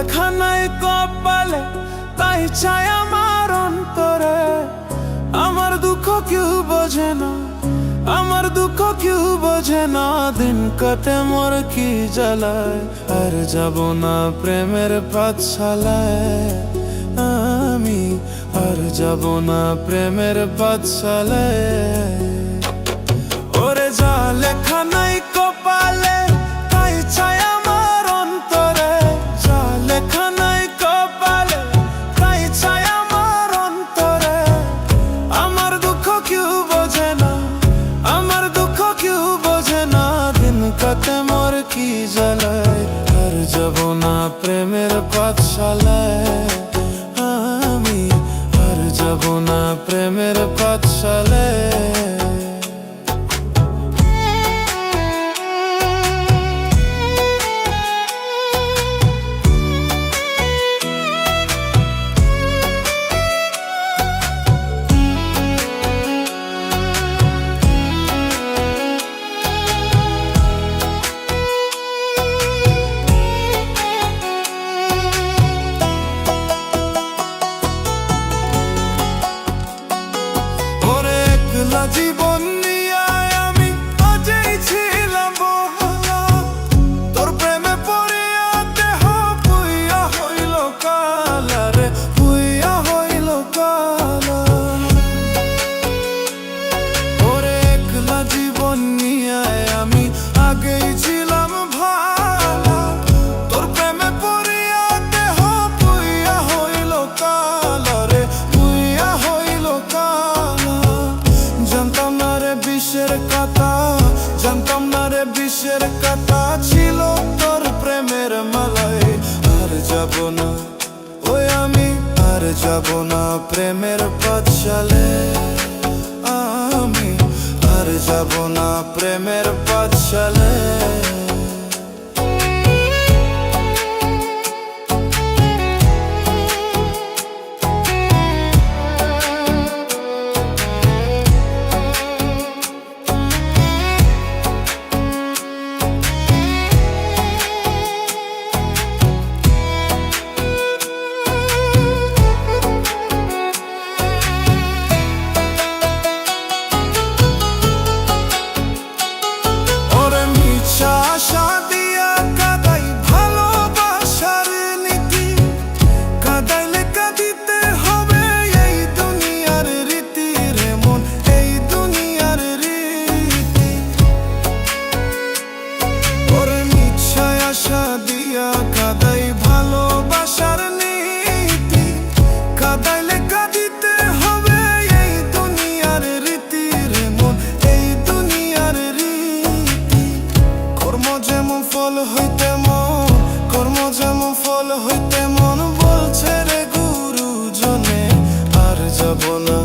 লেখা নাই কপালে, তাই চাই আমার অন্তরে। আমার দুঃখ কেউ বোঝে না, আমার দুঃখ কেউ বোঝে না। দিন কাটে মোর কি জ্বালায়, আর যাব না প্রেমের পাঠশালায়। আমি আর যাব না প্রেমের পাঠশালায়। ওরে যা লেখা নাই কপালে, তাই চাই আমার অন্তরে। যা লেখা নাই কপালে, তাই চাই আমার অন্তরে। আমার দুঃখ কেউ বোঝে না, আমার দুঃখ কেউ বোঝে না। দিন কাটে মোর কি জ্বালায়, আর যাব না প্রেমের পাঠশালায়। আমি আর যাব না প্রেমের পাঠশালায়। জীবন নিয়ে আমি আজই ছিলাম বহলা, তোর প্রেমে পড়িয়া দেহ পুইয়া হইল কালা রে, পুইয়া হইল কালা। ওরে একলা জীবন নিয়ে আমি আগেই ছিলাম ভালা, তোর প্রেমে পড়িয়া দেহ পুইয়া হইল কালা রে, পুইয়া হইল কালা। জানতাম না রে বিষের কথা, জানতাম না রে বিষের কথা ছিল তোর প্রেমের মালায়। আর যাব না ওই আমি, আর যাব না প্রেমের পাঠশালায়। আমি আর যাব না প্রেমের পাঠশালায়। ফল হইতে মন, কর্ম যেমন ফল হইতে মন, বলছে রে গুরুজনে। আর যাব না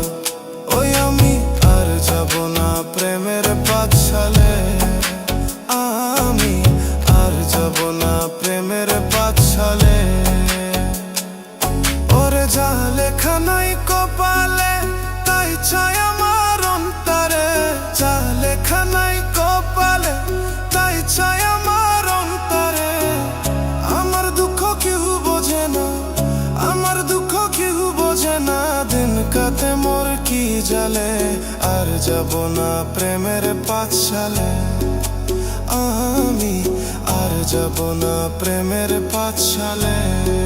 ওই আমি, আর যাব না প্রেমের পাঠশালায়। আমি আর যাব না প্রেমের পাঠশালায়। ওরে যা লেখা নাই কপালে, তাই চাই আমার অন্তরে। যা লেখা নাই কপালে, তাই চাই আমার অন্তরে। আমার দুঃখ কেউ বোঝে না, আমার দুঃখ কেউ বোঝে না। দিন কাটে মোর কি জ্বালে, আর যাব না প্রেমের পাঠশালায়। আমি আর যাব না প্রেমের পাঠশালায়।